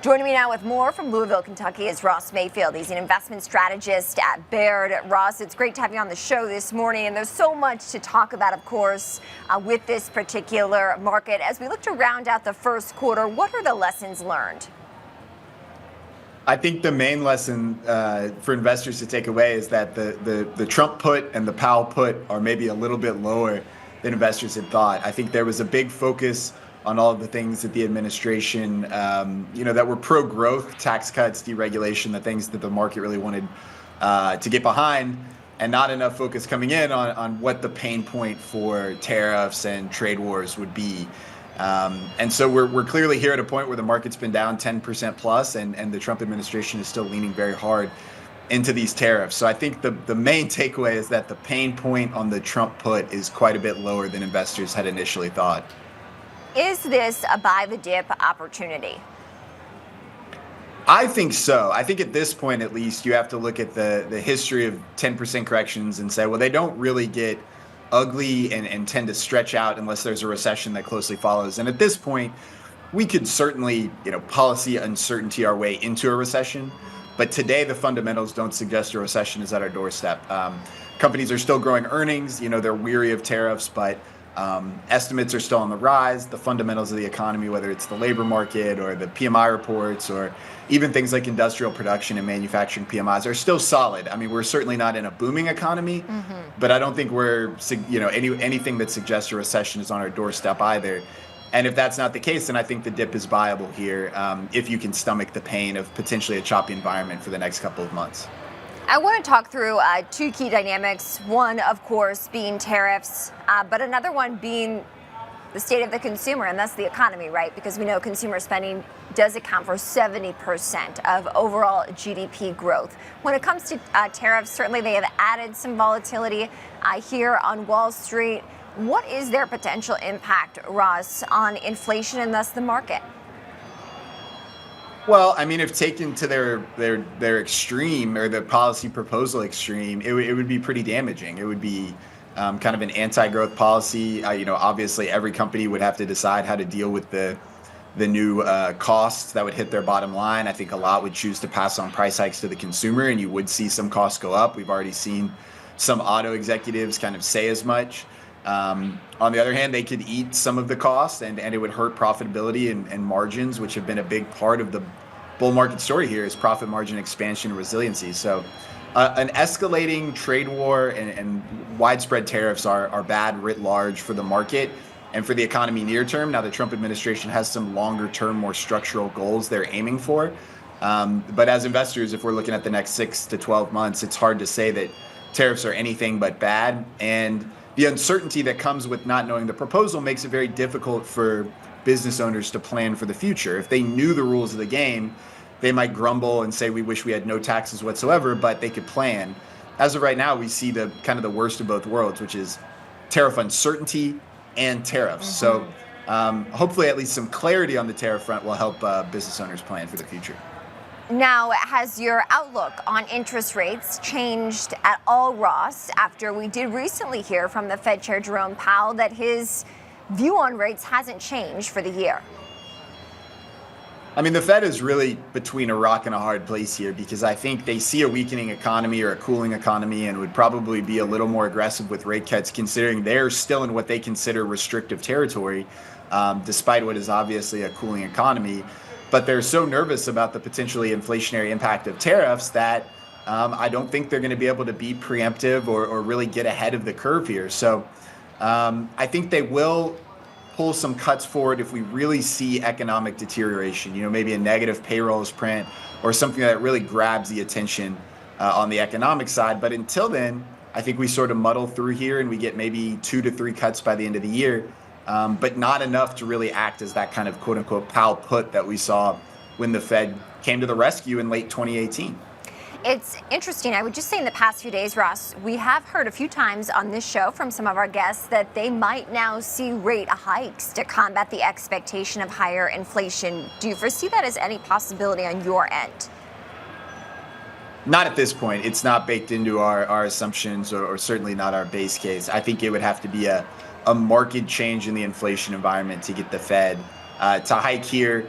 Joining me now with more from Louisville, Kentucky is Ross Mayfield. He's an investment strategist at Baird. Ross, it's great to have you on the show this morning. And there's so much to talk about, of course, with this particular market. As we look to round out the first quarter, what are the lessons learned? I think the main lesson for investors to take away is that the Trump put and the Powell put are maybe a little bit lower than investors had thought. I think there was a big focus on all of the things that the administration, that were pro-growth, tax cuts, deregulation, the things that the market really wanted to get behind, and not enough focus coming in on what the pain point for tariffs and trade wars would be. And so we're clearly here at a point where the market's been down 10% plus, and the Trump administration is still leaning very hard into these tariffs. So I think the main takeaway is that the pain point on the Trump put is quite a bit lower than investors had initially thought. Is this a buy the dip opportunity? I think so. I think at this point, at least, you have to look at the history of 10% corrections and say, well, they don't really get ugly and tend to stretch out unless there's a recession that closely follows. And at this point, we could certainly, policy uncertainty our way into a recession. But today, the fundamentals don't suggest a recession is at our doorstep. Companies are still growing earnings. They're weary of tariffs, but estimates are still on the rise. The fundamentals of the economy, whether it's the labor market or the PMI reports or even things like industrial production and manufacturing PMIs, are still solid. I mean, we're certainly not in a booming economy, but I don't think we're, anything that suggests a recession is on our doorstep either. And if that's not the case, then I think the dip is viable here if you can stomach the pain of potentially a choppy environment for the next couple of months. I want to talk through two key dynamics. One, of course, being tariffs, but another one being the state of the consumer, and that's the economy, right? Because we know consumer spending does account for 70% of overall GDP growth. When it comes to tariffs, certainly they have added some volatility here on Wall Street. What is their potential impact, Ross, on inflation and thus the market? Well, I mean, if taken to their extreme, or the policy proposal extreme, it would be pretty damaging. It would be kind of an anti-growth policy. Obviously, every company would have to decide how to deal with the new costs that would hit their bottom line. I think a lot would choose to pass on price hikes to the consumer, and you would see some costs go up. We've already seen some auto executives kind of say as much. On the other hand, they could eat some of the costs, and it would hurt profitability and margins, which have been a big part of the bull market story here, is profit margin expansion and resiliency. So an escalating trade war and widespread tariffs are bad writ large for the market and for the economy near term. Now, the Trump administration has some longer term, more structural goals they're aiming for. But as investors, if we're looking at the next 6 to 12 months, it's hard to say that tariffs are anything but bad. And the uncertainty that comes with not knowing the proposal makes it very difficult for business owners to plan for the future. If they knew the rules of the game, they might grumble and say, we wish we had no taxes whatsoever, but they could plan. As of right now, we see the kind of the worst of both worlds, which is tariff uncertainty and tariffs. So hopefully at least some clarity on the tariff front will help business owners plan for the future. Now, has your outlook on interest rates changed at all, Ross, after we did recently hear from the Fed Chair Jerome Powell that his view on rates hasn't changed for the year? I mean, the Fed is really between a rock and a hard place here, because I think they see a weakening economy or a cooling economy and would probably be a little more aggressive with rate cuts, considering they're still in what they consider restrictive territory, despite what is obviously a cooling economy. But they're so nervous about the potentially inflationary impact of tariffs that I don't think they're going to be able to be preemptive or really get ahead of the curve here. So I think they will pull some cuts forward if we really see economic deterioration, maybe a negative payrolls print or something that really grabs the attention on the economic side. But until then, I think we sort of muddle through here and we get maybe 2 to 3 cuts by the end of the year, but not enough to really act as that kind of quote unquote Powell put that we saw when the Fed came to the rescue in late 2018. It's interesting. I would just say in the past few days, Ross, we have heard a few times on this show from some of our guests that they might now see rate hikes to combat the expectation of higher inflation. Do you foresee that as any possibility on your end? Not at this point. It's not baked into our assumptions or certainly not our base case. I think it would have to be a marked change in the inflation environment to get the Fed to hike here.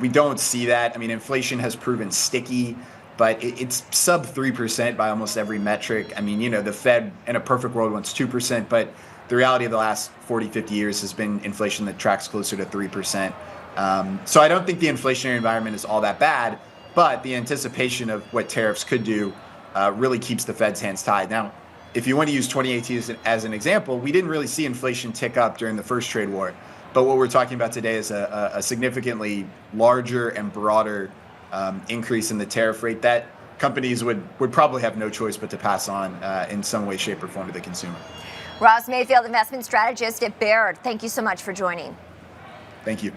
We don't see that. I mean, inflation has proven sticky, but it's sub 3% by almost every metric. I mean, the Fed in a perfect world wants 2%, but the reality of the last 40, 50 years has been inflation that tracks closer to 3%. So I don't think the inflationary environment is all that bad, but the anticipation of what tariffs could do really keeps the Fed's hands tied. Now, if you want to use 2018 as an example, we didn't really see inflation tick up during the first trade war. But what we're talking about today is a significantly larger and broader increase in the tariff rate that companies would probably have no choice but to pass on in some way, shape, or form to the consumer. Ross Mayfield, investment strategist at Baird. Thank you so much for joining. Thank you.